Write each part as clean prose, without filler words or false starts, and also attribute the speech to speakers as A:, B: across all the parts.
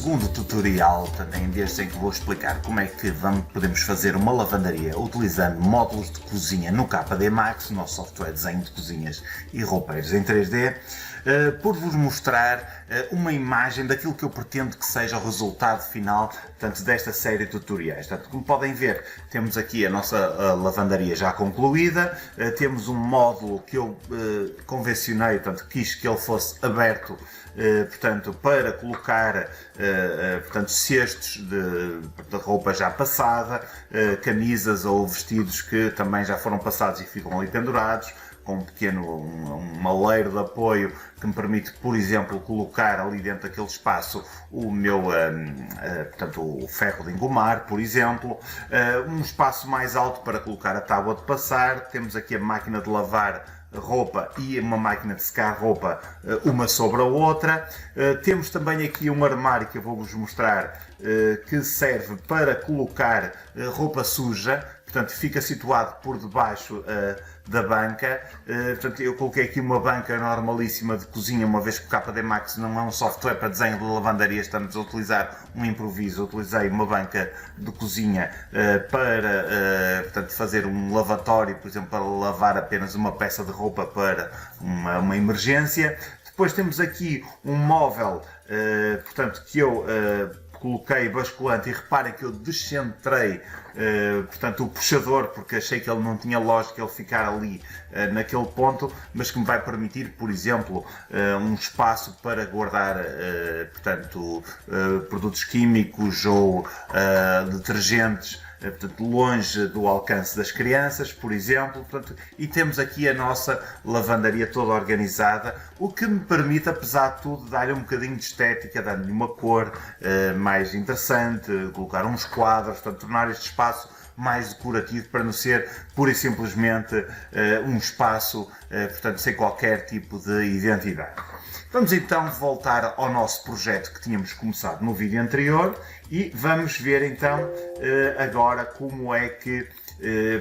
A: segundo tutorial, também desde em que vou explicar como é que podemos fazer uma lavandaria utilizando módulos de cozinha no KD Max, o nosso software de desenho de cozinhas e roupeiros em 3D, por vos mostrar uma imagem daquilo que eu pretendo que seja o resultado final, portanto, desta série de tutoriais. Portanto, como podem ver, temos aqui a nossa lavandaria já concluída, temos um módulo que eu convencionei, portanto, quis que ele fosse aberto, portanto, para colocar portanto, cestos de roupa já passada, camisas ou vestidos que também já foram passados e ficam ali pendurados, com um maleiro de apoio que me permite, por exemplo, colocar ali dentro daquele espaço o meu, portanto, o ferro de engomar, por exemplo, um espaço mais alto para colocar a tábua de passar, temos aqui a máquina de lavar roupa e uma máquina de secar roupa, uma sobre a outra. Temos também aqui um armário que eu vou-vos mostrar, que serve para colocar roupa suja, portanto fica situado por debaixo da banca. Portanto, eu coloquei aqui uma banca normalíssima de cozinha, uma vez que o KD Max não é um software para desenho de lavandaria, estamos a utilizar um improviso. Utilizei uma banca de cozinha para portanto, fazer um lavatório, por exemplo, para lavar apenas uma peça de roupa para uma emergência. Depois temos aqui um móvel, portanto, que eu coloquei basculante, e reparem que eu descentrei portanto, o puxador, porque achei que ele não tinha lógica ele ficar ali naquele ponto, mas que me vai permitir, por exemplo, um espaço para guardar portanto, produtos químicos ou detergentes, portanto, longe do alcance das crianças, por exemplo, portanto, e temos aqui a nossa lavandaria toda organizada, o que me permite, apesar de tudo, dar-lhe um bocadinho de estética, dando-lhe uma cor mais interessante, colocar uns quadros, portanto, tornar este espaço mais decorativo para não ser pura e simplesmente um espaço, portanto, sem qualquer tipo de identidade. Vamos então voltar ao nosso projeto que tínhamos começado no vídeo anterior e vamos ver então agora como é que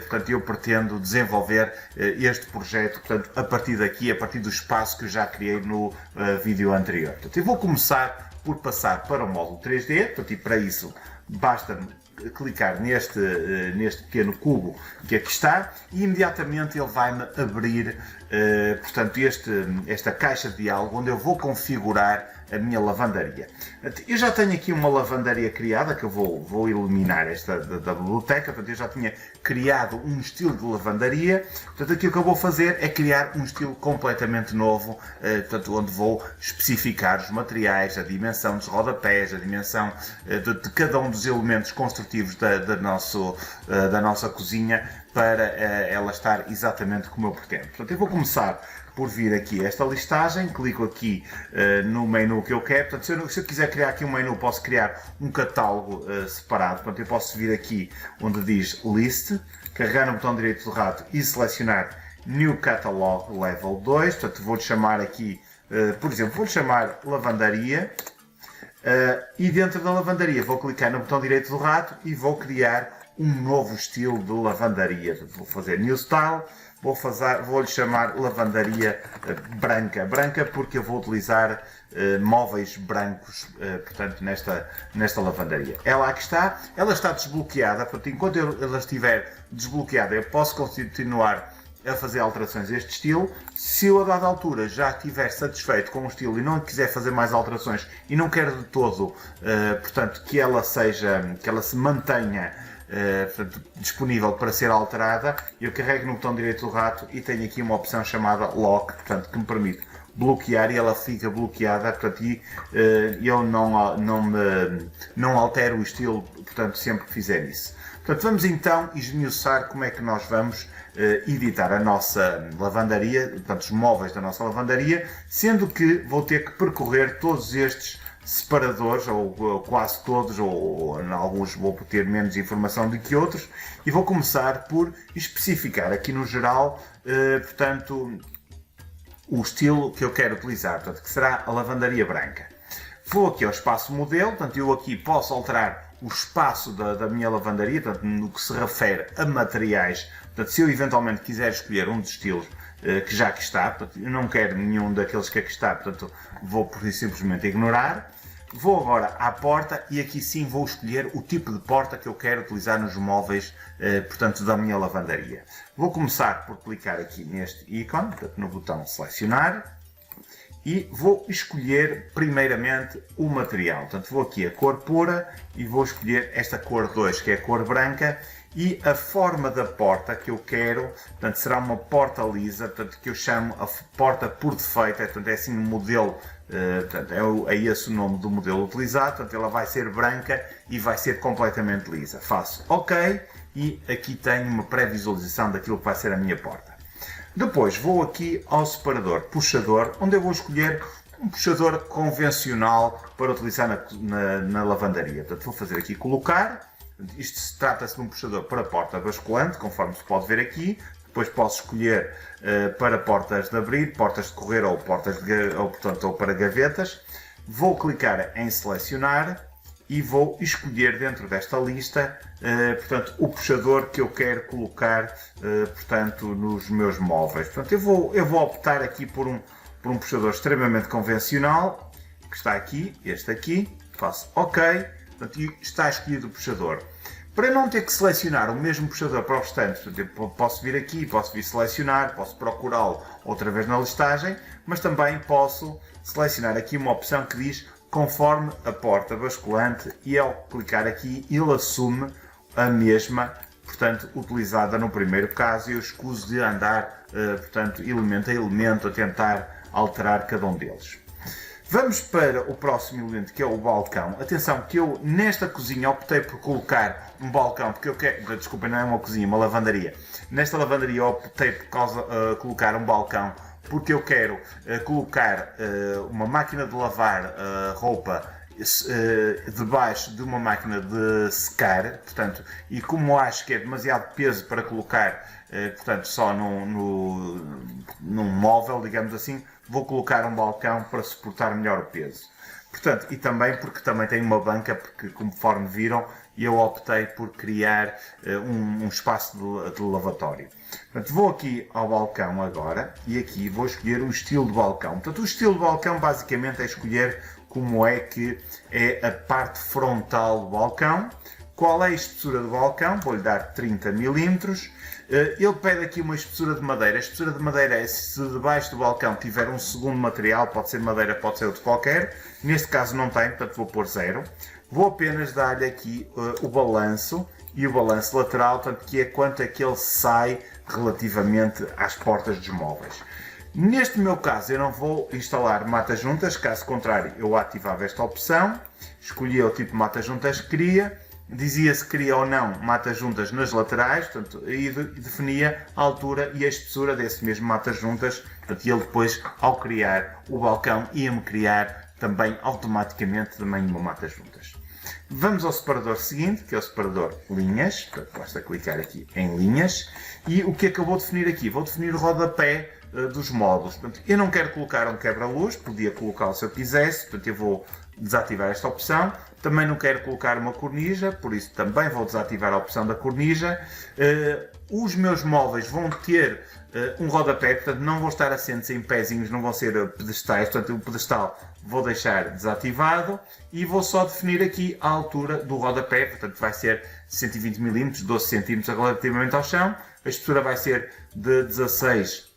A: portanto, eu pretendo desenvolver este projeto, portanto, a partir daqui, a partir do espaço que eu já criei no vídeo anterior. Portanto, eu vou começar por passar para o módulo 3D, portanto, e para isso basta-me clicar neste pequeno cubo que aqui está e imediatamente ele vai-me abrir portanto, esta caixa de diálogo onde eu vou configurar a minha lavandaria. Eu já tenho aqui uma lavandaria criada, que eu vou eliminar esta da biblioteca, portanto eu já tinha criado um estilo de lavandaria, portanto aquilo que eu vou fazer é criar um estilo completamente novo, portanto, onde vou especificar os materiais, a dimensão dos rodapés, a dimensão de cada um dos elementos construtivos da nossa cozinha, para ela estar exatamente como eu pretendo. Portanto, eu vou começar por vir aqui esta listagem, clico aqui no menu que eu quero. Portanto, se eu quiser criar aqui um menu, posso criar um catálogo separado. Portanto, eu posso vir aqui onde diz List, carregar no botão direito do rato e selecionar New Catalog Level 2. Portanto, vou-lhe chamar aqui, por exemplo, vou-lhe chamar Lavandaria. E dentro da lavandaria vou clicar no botão direito do rato e vou criar um novo estilo de lavandaria. Vou fazer New Style, vou-lhe chamar lavandaria branca, porque eu vou utilizar móveis brancos, portanto, nesta lavandaria. Ela aqui está, ela está desbloqueada, portanto, enquanto ela estiver desbloqueada eu posso continuar a fazer alterações a este estilo. Se eu a dada altura já estiver satisfeito com o estilo e não quiser fazer mais alterações e não quero de todo, portanto, que ela se mantenha portanto, disponível para ser alterada, eu carrego no botão direito do rato e tenho aqui uma opção chamada Lock, portanto, que me permite bloquear e ela fica bloqueada, portanto, e eu não altero o estilo, portanto, sempre que fizer isso. Portanto, vamos então esmiuçar como é que nós vamos editar a nossa lavandaria, portanto, os móveis da nossa lavandaria, sendo que vou ter que percorrer todos estes separadores, ou quase todos, ou em alguns vou ter menos informação do que outros, e vou começar por especificar aqui no geral, portanto, o estilo que eu quero utilizar, portanto, que será a lavandaria branca. Vou aqui ao espaço modelo, portanto, eu aqui posso alterar o espaço da minha lavandaria, portanto, no que se refere a materiais. Portanto, se eu eventualmente quiser escolher um dos estilos que já aqui está, portanto, eu não quero nenhum daqueles que aqui está, portanto, vou por simplesmente ignorar. Vou agora à porta e aqui sim vou escolher o tipo de porta que eu quero utilizar nos móveis, portanto, da minha lavandaria. Vou começar por clicar aqui neste ícone, portanto, no botão selecionar, e vou escolher primeiramente o material. Portanto, vou aqui a cor pura e vou escolher esta cor 2, que é a cor branca, e a forma da porta que eu quero, portanto, será uma porta lisa, portanto, que eu chamo a porta por defeito, portanto, é assim o modelo, portanto, é esse o nome do modelo utilizado, portanto, ela vai ser branca e vai ser completamente lisa. Faço OK e aqui tenho uma pré-visualização daquilo que vai ser a minha porta. Depois vou aqui ao separador puxador, onde eu vou escolher um puxador convencional para utilizar na lavandaria. Portanto, vou fazer aqui colocar. Isto trata-se de um puxador para porta basculante, conforme se pode ver aqui. Depois posso escolher para portas de abrir, portas de correr ou portanto, ou para gavetas. Vou clicar em selecionar e vou escolher dentro desta lista, portanto, o puxador que eu quero colocar, portanto, nos meus móveis. Portanto, eu vou optar aqui por um puxador extremamente convencional, que está aqui, este aqui. Faço OK. Portanto, está escolhido o puxador. Para não ter que selecionar o mesmo puxador para os restantes, portanto, eu posso vir aqui, posso vir selecionar, posso procurá-lo outra vez na listagem, mas também posso selecionar aqui uma opção que diz conforme a porta basculante e ao clicar aqui ele assume a mesma, portanto, utilizada no primeiro caso e eu escuso de andar, portanto, elemento a elemento a tentar alterar cada um deles. Vamos para o próximo elemento, que é o balcão. Atenção que eu nesta cozinha optei por colocar um balcão, porque eu quero, desculpem, não é uma cozinha, uma lavandaria. Nesta lavandaria eu optei por colocar um balcão, porque eu quero colocar uma máquina de lavar roupa debaixo de uma máquina de secar, portanto, e como acho que é demasiado peso para colocar, portanto, só num móvel, digamos assim, vou colocar um balcão para suportar melhor o peso. Portanto, e também porque também tem uma banca, porque conforme viram, eu optei por criar um espaço de lavatório. Portanto, vou aqui ao balcão agora e aqui vou escolher o estilo de balcão. Portanto, o estilo de balcão basicamente é escolher como é que é a parte frontal do balcão. Qual é a espessura do balcão? Vou-lhe dar 30 mm. Ele pede aqui uma espessura de madeira. A espessura de madeira é se debaixo do balcão tiver um segundo material, pode ser madeira, pode ser outro qualquer. Neste caso não tem, portanto vou pôr 0. Vou apenas dar-lhe aqui o balanço e o balanço lateral, portanto, que é quanto é que ele sai relativamente às portas dos móveis. Neste meu caso eu não vou instalar mata-juntas, caso contrário eu ativava esta opção, escolhia o tipo de mata-juntas que queria, dizia se queria ou não mata-juntas nas laterais, portanto, e definia a altura e a espessura desse mesmo mata-juntas, portanto, e ele depois, ao criar o balcão, ia-me criar também automaticamente também uma mata-juntas. Vamos ao separador seguinte, que é o separador linhas, portanto, basta clicar aqui em linhas, e o que é que eu vou definir aqui? Vou definir o rodapé dos módulos. Portanto, eu não quero colocar um quebra-luz, podia colocá-lo se eu quisesse, portanto eu vou desativar esta opção. Também não quero colocar uma cornija, por isso também vou desativar a opção da cornija. Os meus móveis vão ter um rodapé, portanto não vão estar assentos em pezinhos, não vão ser pedestais, portanto o pedestal vou deixar desativado e vou só definir aqui a altura do rodapé, portanto vai ser 120 mm, 12 cm relativamente ao chão, a espessura vai ser de 16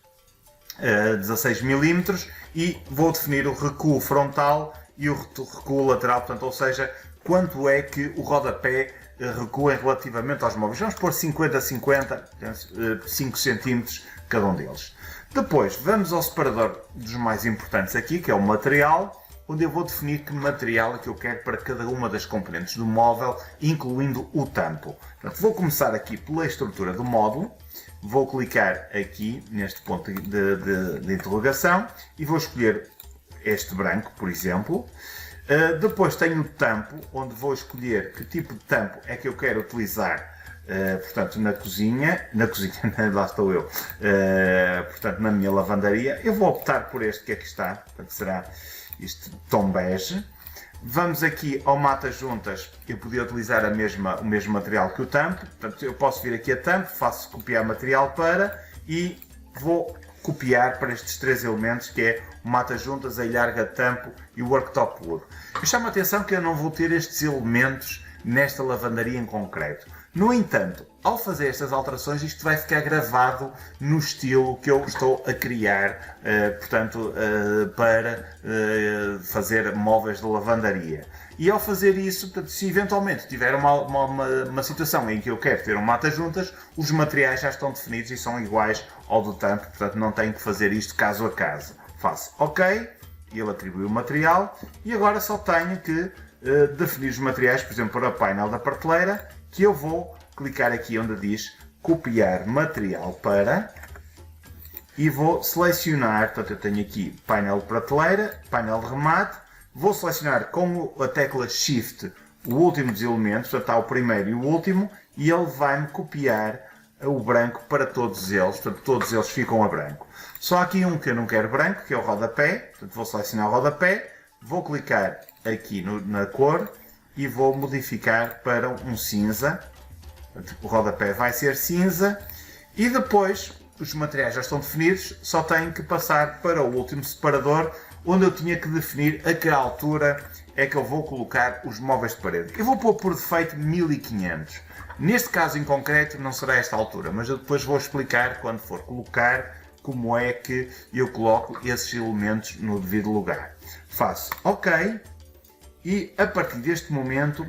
A: mm e vou definir o recuo frontal e o recuo lateral, portanto, ou seja, quanto é que o rodapé recua relativamente aos móveis. Vamos pôr 50-50, 5 cm cada um deles. Depois, vamos ao separador dos mais importantes aqui, que é o material, onde eu vou definir que material é que eu quero para cada uma das componentes do móvel, incluindo o tampo. Portanto, vou começar aqui pela estrutura do módulo, vou clicar aqui neste ponto de interrogação e vou escolher este branco, por exemplo. Depois tenho o tampo, onde vou escolher que tipo de tampo é que eu quero utilizar, portanto, na cozinha, lá estou eu, portanto, na minha lavandaria. Eu vou optar por este que aqui está, portanto, será este tom bege. Vamos aqui ao mata-juntas, eu podia utilizar o mesmo material que o tampo, portanto, eu posso vir aqui a tampo, faço copiar material para e vou copiar para estes três elementos, que é o mata-juntas, a ilharga de tampo e o worktop wood. Eu chamo a atenção que eu não vou ter estes elementos nesta lavandaria em concreto. No entanto, ao fazer estas alterações, isto vai ficar gravado no estilo que eu estou a criar, para fazer móveis de lavandaria. E ao fazer isso, portanto, se eventualmente tiver uma situação em que eu quero ter um mata-juntas, os materiais já estão definidos e são iguais ao do tampo, portanto não tenho que fazer isto caso a caso. Faço OK, ele atribui o material e agora só tenho que definir os materiais, por exemplo, para o painel da prateleira, que eu vou clicar aqui onde diz copiar material para e vou selecionar, portanto eu tenho aqui painel de prateleira, painel de remate, vou selecionar com a tecla Shift o último dos elementos, portanto está o primeiro e o último, e ele vai-me copiar o branco para todos eles, portanto todos eles ficam a branco. Só há aqui um que eu não quero branco, que é o rodapé, portanto vou selecionar o rodapé, vou clicar aqui na cor e vou modificar para um cinza. O rodapé vai ser cinza e depois os materiais já estão definidos, só tenho que passar para o último separador, onde eu tinha que definir a que altura é que eu vou colocar os móveis de parede. Eu vou pôr por defeito 1500. Neste caso em concreto não será esta altura, mas eu depois vou explicar quando for colocar como é que eu coloco esses elementos no devido lugar. Faço OK e a partir deste momento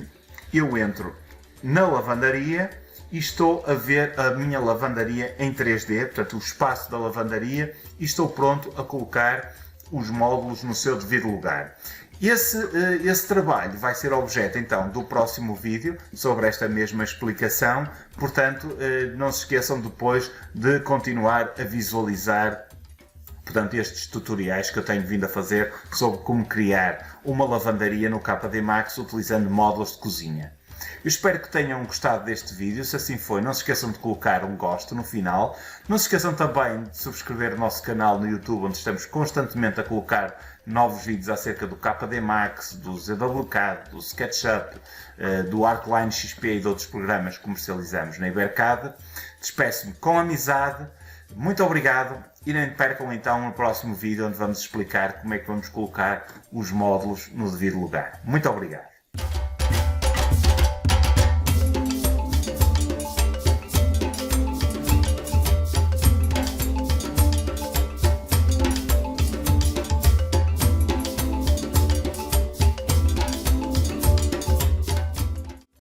A: eu entro na lavandaria e estou a ver a minha lavandaria em 3D, portanto o espaço da lavandaria, e estou pronto a colocar os módulos no seu devido lugar. Esse trabalho vai ser objeto então do próximo vídeo sobre esta mesma explicação, portanto não se esqueçam depois de continuar a visualizar estes tutoriais que eu tenho vindo a fazer sobre como criar uma lavandaria no KD Max utilizando módulos de cozinha. Eu espero que tenham gostado deste vídeo. Se assim foi, não se esqueçam de colocar um gosto no final. Não se esqueçam também de subscrever o nosso canal no YouTube, onde estamos constantemente a colocar novos vídeos acerca do KD Max, do ZWCAD, do SketchUp, do Arcline XP e de outros programas que comercializamos na Ibercad. Despeço-me com amizade. Muito obrigado e não percam então o próximo vídeo, onde vamos explicar como é que vamos colocar os módulos no devido lugar. Muito obrigado.